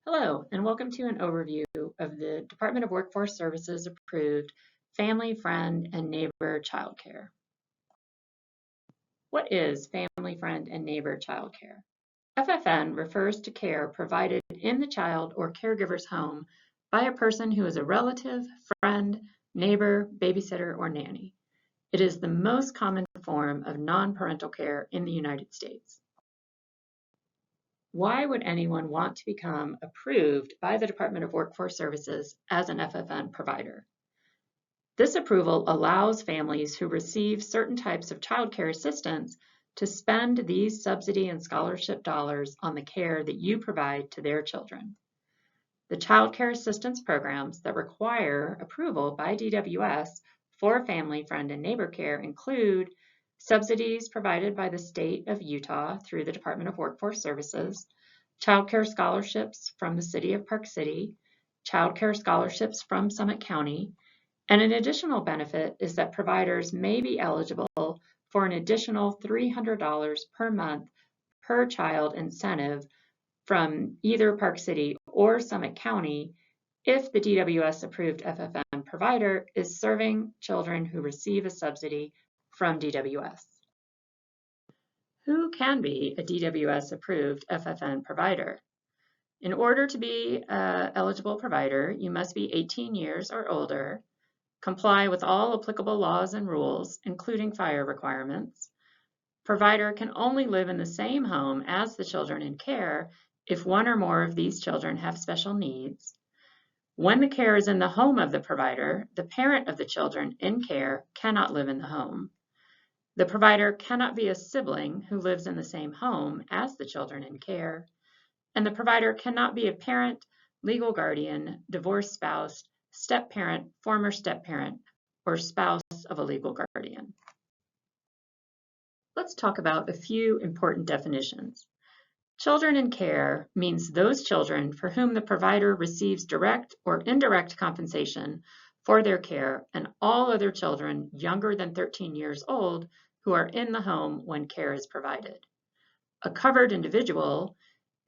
Hello, and welcome to an overview of the Department of Workforce Services approved Family, Friend, and Neighbor Childcare. What is Family, Friend, and Neighbor Childcare? FFN refers to care provided in the child or caregiver's home by a person who is a relative, friend, neighbor, babysitter, or nanny. It is the most common form of non-parental care in the United States. Why would anyone want to become approved by the Department of Workforce Services as an FFN provider? This approval allows families who receive certain types of child care assistance to spend these subsidy and scholarship dollars on the care that you provide to their children. The child care assistance programs that require approval by DWS for family, friend, and neighbor care include subsidies provided by the state of Utah through the Department of Workforce Services, child care scholarships from the City of Park City, child care scholarships from Summit County, and an additional benefit is that providers may be eligible for an additional $300 per month per child incentive from either Park City or Summit County if the DWS approved FFN provider is serving children who receive a subsidy from DWS. Who can be a DWS approved FFN provider? In order to be an eligible provider, you must be 18 years or older, comply with all applicable laws and rules, including fire requirements. Provider can only live in the same home as the children in care if one or more of these children have special needs. When the care is in the home of the provider, the parent of the children in care cannot live in the home. The provider cannot be a sibling who lives in the same home as the children in care, and the provider cannot be a parent, legal guardian, divorced spouse, step-parent, former step-parent, or spouse of a legal guardian. Let's talk about a few important definitions. Children in care means those children for whom the provider receives direct or indirect compensation for their care and all other children younger than 13 years old who are in the home when care is provided. A covered individual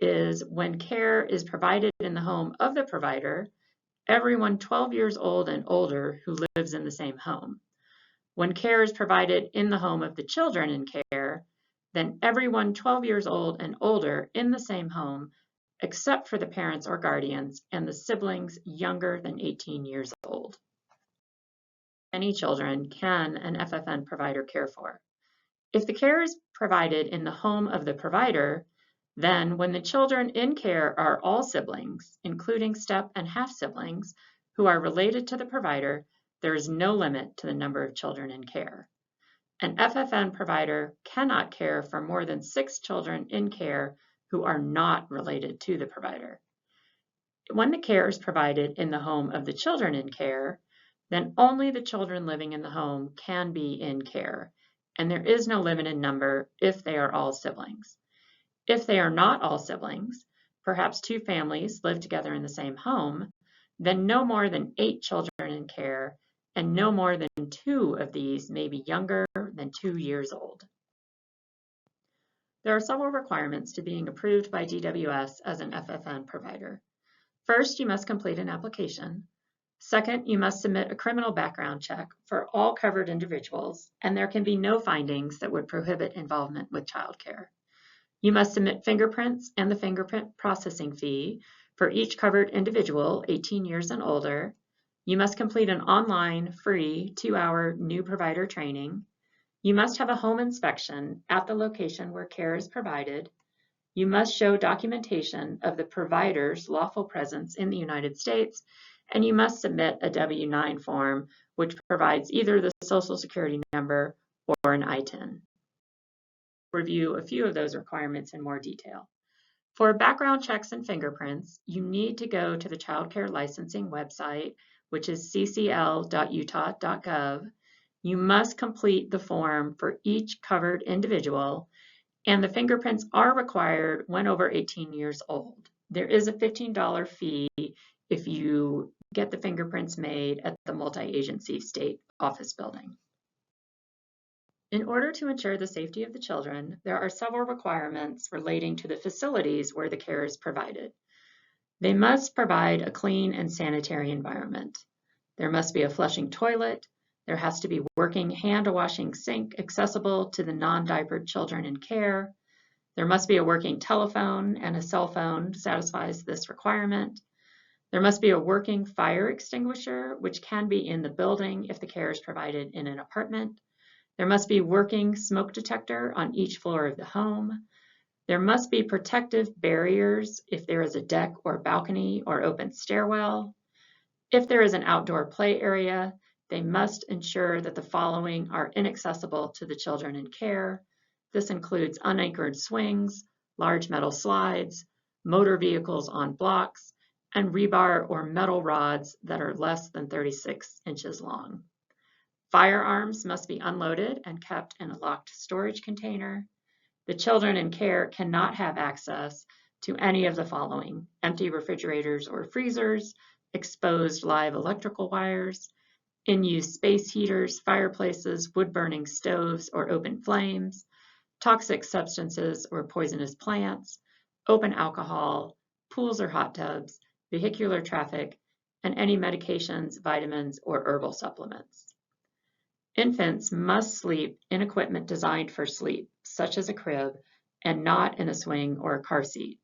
is when care is provided in the home of the provider, everyone 12 years old and older who lives in the same home. When care is provided in the home of the children in care, then everyone 12 years old and older in the same home, except for the parents or guardians and the siblings younger than 18 years old. Any children can an FFN provider care for. If the care is provided in the home of the provider, then when the children in care are all siblings, including step and half siblings, who are related to the provider, there is no limit to the number of children in care. An FFN provider cannot care for more than 6 children in care who are not related to the provider. When the care is provided in the home of the children in care, then only the children living in the home can be in care, and there is no limit in number if they are all siblings. If they are not all siblings, perhaps 2 families live together in the same home, then no more than 8 children in care, and no more than 2 of these may be younger than 2 years old. There are several requirements to being approved by DWS as an FFN provider. First, you must complete an application. Second, you must submit a criminal background check for all covered individuals, and there can be no findings that would prohibit involvement with childcare. You must submit fingerprints and the fingerprint processing fee for each covered individual 18 years and older. You must complete an online, free 2-hour new provider training. You must have a home inspection at the location where care is provided. You must show documentation of the provider's lawful presence in the United States, and you must submit a W-9 form, which provides either the Social Security number or an ITIN. Review a few of those requirements in more detail. For background checks and fingerprints, you need to go to the Child Care Licensing website, which is ccl.utah.gov. You must complete the form for each covered individual, and the fingerprints are required when over 18 years old. There is a $15 fee if you get the fingerprints made at the multi-agency state office building. In order to ensure the safety of the children, there are several requirements relating to the facilities where the care is provided. They must provide a clean and sanitary environment. There must be a flushing toilet. There has to be working hand-washing sink accessible to the non-diapered children in care. There must be a working telephone, and a cell phone satisfies this requirement. There must be a working fire extinguisher, which can be in the building if the care is provided in an apartment. There must be working smoke detector on each floor of the home. There must be protective barriers if there is a deck or balcony or open stairwell. If there is an outdoor play area, they must ensure that the following are inaccessible to the children in care. This includes unanchored swings, large metal slides, motor vehicles on blocks, and rebar or metal rods that are less than 36 inches long. Firearms must be unloaded and kept in a locked storage container. The children in care cannot have access to any of the following: empty refrigerators or freezers, exposed live electrical wires, in-use space heaters, fireplaces, wood-burning stoves or open flames, toxic substances or poisonous plants, open alcohol, pools or hot tubs, vehicular traffic, and any medications, vitamins, or herbal supplements. Infants must sleep in equipment designed for sleep, such as a crib, and not in a swing or a car seat.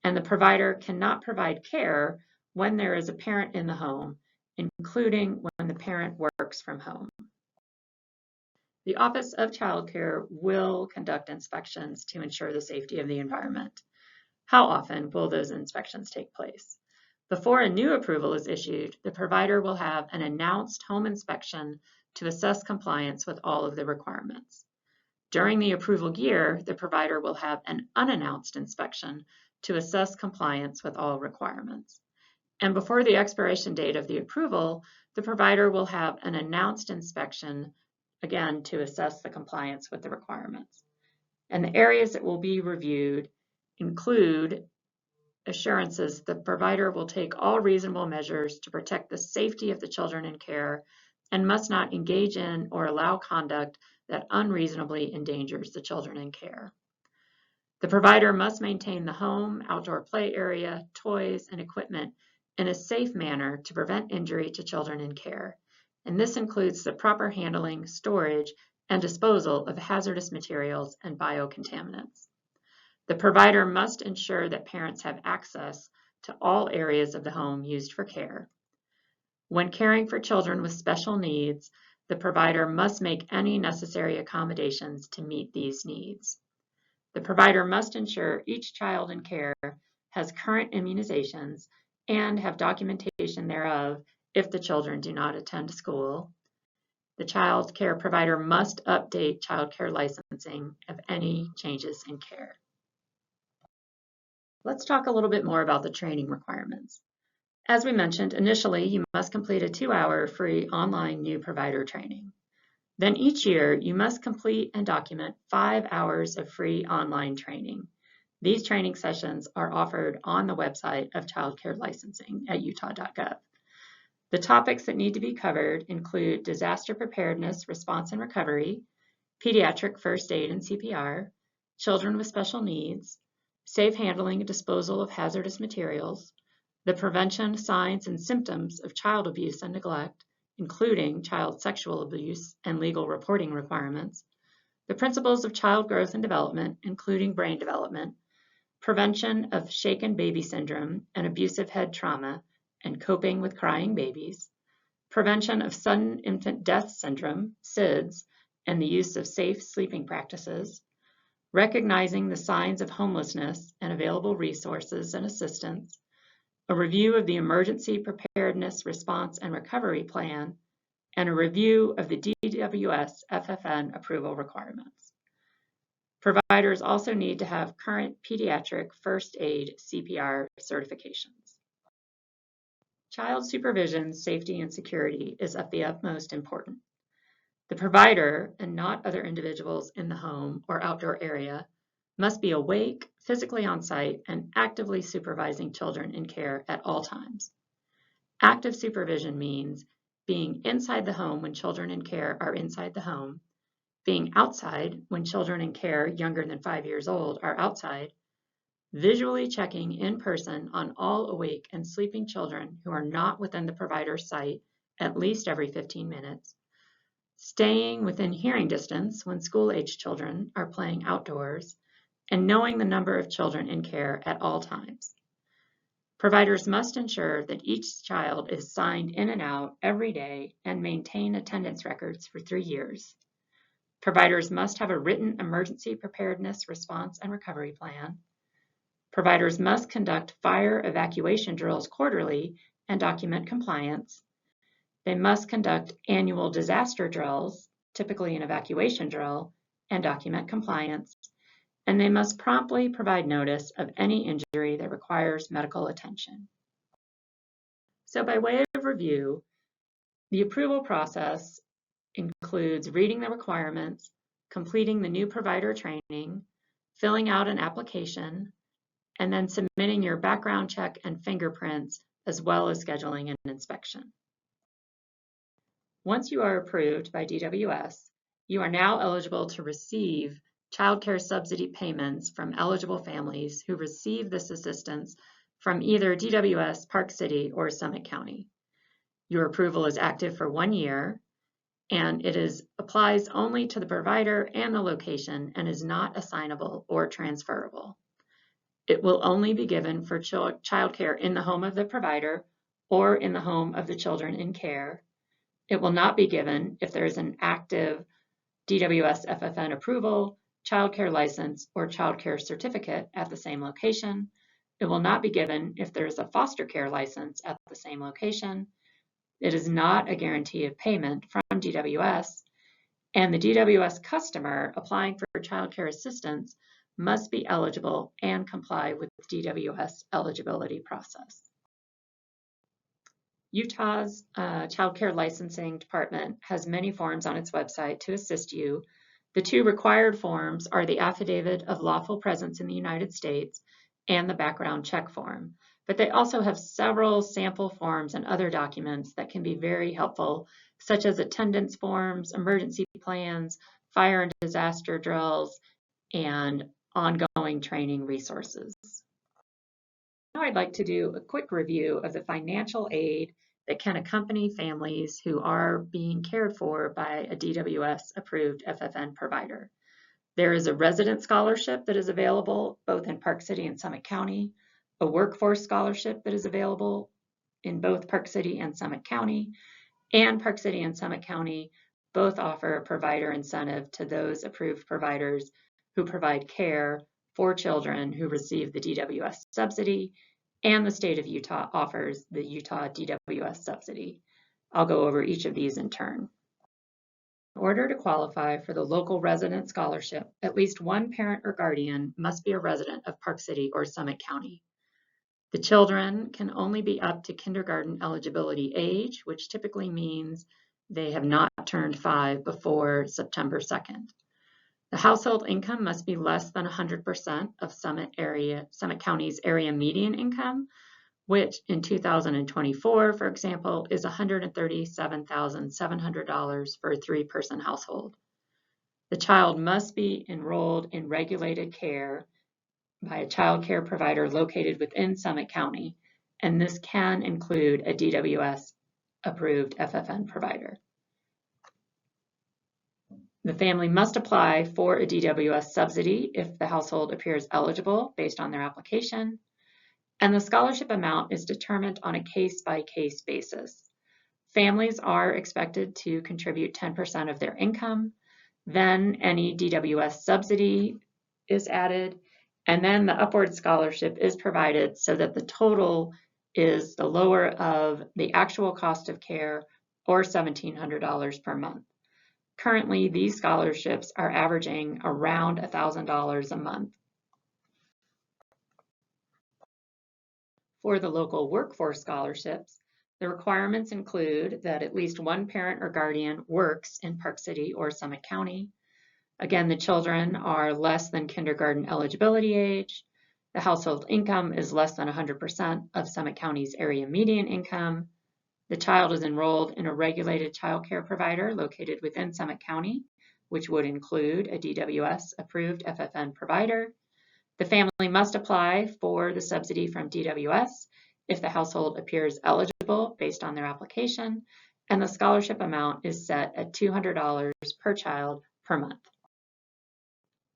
And the provider cannot provide care when there is a parent in the home, including when the parent works from home. The Office of Child Care will conduct inspections to ensure the safety of the environment. How often will those inspections take place? Before a new approval is issued, the provider will have an announced home inspection to assess compliance with all of the requirements. During the approval year, the provider will have an unannounced inspection to assess compliance with all requirements. And before the expiration date of the approval, the provider will have an announced inspection, again, to assess the compliance with the requirements. And the areas that will be reviewed include assurances the provider will take all reasonable measures to protect the safety of the children in care and must not engage in or allow conduct that unreasonably endangers the children in care. The provider must maintain the home, outdoor play area, toys, and equipment in a safe manner to prevent injury to children in care. And this includes the proper handling, storage, and disposal of hazardous materials and biocontaminants. The provider must ensure that parents have access to all areas of the home used for care. When caring for children with special needs, the provider must make any necessary accommodations to meet these needs. The provider must ensure each child in care has current immunizations and have documentation thereof if the children do not attend school. The child care provider must update child care licensing of any changes in care. Let's talk a little bit more about the training requirements. As we mentioned, initially you must complete a 2-hour free online new provider training. Then each year you must complete and document 5 hours of free online training. These training sessions are offered on the website of child care licensing at utah.gov. The topics that need to be covered include disaster preparedness, response and recovery, pediatric first aid and CPR, children with special needs, safe handling and disposal of hazardous materials, the prevention, signs, and symptoms of child abuse and neglect, including child sexual abuse and legal reporting requirements, the principles of child growth and development, including brain development, prevention of shaken baby syndrome and abusive head trauma and coping with crying babies, prevention of sudden infant death syndrome, SIDS, and the use of safe sleeping practices, recognizing the signs of homelessness and available resources and assistance, a review of the Emergency Preparedness, Response, and Recovery Plan, and a review of the DWS FFN approval requirements. Providers also need to have current pediatric first aid CPR certifications. Child supervision, safety, and security is of the utmost importance. The provider, and not other individuals in the home or outdoor area, must be awake, physically on site, and actively supervising children in care at all times. Active supervision means being inside the home when children in care are inside the home, being outside when children in care younger than 5 years old are outside, visually checking in person on all awake and sleeping children who are not within the provider's sight at least every 15 minutes, staying within hearing distance when school-age children are playing outdoors, and knowing the number of children in care at all times. Providers must ensure that each child is signed in and out every day and maintain attendance records for 3 years. Providers must have a written emergency preparedness response and recovery plan. Providers must conduct fire evacuation drills quarterly and document compliance. They must conduct annual disaster drills, typically an evacuation drill, and document compliance. And they must promptly provide notice of any injury that requires medical attention. So by way of review, the approval process includes reading the requirements, completing the new provider training, filling out an application, and then submitting your background check and fingerprints, as well as scheduling an inspection. Once you are approved by DWS, you are now eligible to receive child care subsidy payments from eligible families who receive this assistance from either DWS, Park City, or Summit County. Your approval is active for 1 year, and it applies only to the provider and the location and is not assignable or transferable. It will only be given for child care in the home of the provider or in the home of the children in care. It will not be given if there is an active DWS FFN approval, child care license, or child care certificate at the same location. It will not be given if there is a foster care license at the same location. It is not a guarantee of payment from DWS, and the DWS customer applying for child care assistance must be eligible and comply with the DWS eligibility process. Utah's Child Care Licensing Department has many forms on its website to assist you. The 2 required forms are the Affidavit of Lawful Presence in the United States and the Background Check form. But they also have several sample forms and other documents that can be very helpful, such as attendance forms, emergency plans, fire and disaster drills, and ongoing training resources. Now I'd like to do a quick review of the financial aid that can accompany families who are being cared for by a DWS approved FFN provider. There is a resident scholarship that is available both in Park City and Summit County, a workforce scholarship that is available in both Park City and Summit County, and Park City and Summit County both offer a provider incentive to those approved providers who provide care for children who receive the DWS subsidy, and the state of Utah offers the Utah DWS subsidy. I'll go over each of these in turn. In order to qualify for the local resident scholarship, at least one parent or guardian must be a resident of Park City or Summit County. The children can only be up to kindergarten eligibility age, which typically means they have not turned 5 before September 2nd. The household income must be less than 100% of Summit County's area median income, which in 2024, for example, is $137,700 for a 3-person household. The child must be enrolled in regulated care by a child care provider located within Summit County, and this can include a DWS approved FFN provider. The family must apply for a DWS subsidy if the household appears eligible based on their application, and the scholarship amount is determined on a case-by-case basis. Families are expected to contribute 10% of their income, then any DWS subsidy is added, and then the upward scholarship is provided so that the total is the lower of the actual cost of care, or $1,700 per month. Currently, these scholarships are averaging around $1,000 a month. For the local workforce scholarships, the requirements include that at least one parent or guardian works in Park City or Summit County. Again, the children are less than kindergarten eligibility age. The household income is less than 100% of Summit County's area median income. The child is enrolled in a regulated child care provider located within Summit County, which would include a DWS approved FFN provider. The family must apply for the subsidy from DWS if the household appears eligible based on their application, and the scholarship amount is set at $200 per child per month.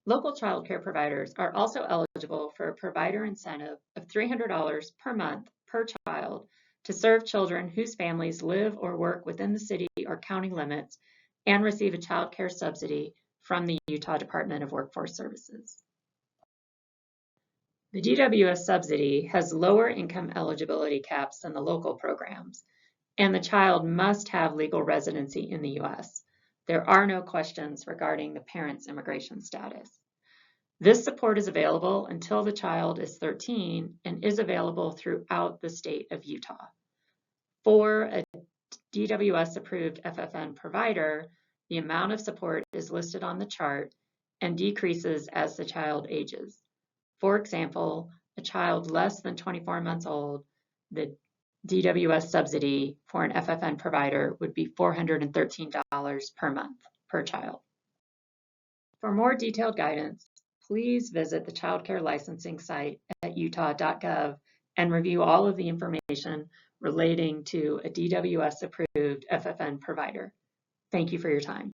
Local child care providers are also eligible for a provider incentive of $300 per month per child to serve children whose families live or work within the city or county limits and receive a child care subsidy from the Utah Department of Workforce Services. The DWS subsidy has lower income eligibility caps than the local programs, and the child must have legal residency in the U.S. There are no questions regarding the parent's immigration status. This support is available until the child is 13 and is available throughout the state of Utah. For a DWS-approved FFN provider, the amount of support is listed on the chart and decreases as the child ages. For example, a child less than 24 months old, the DWS subsidy for an FFN provider would be $413 per month per child. For more detailed guidance, please visit the Child Care Licensing site at utah.gov and review all of the information relating to a DWS-approved FFN provider. Thank you for your time.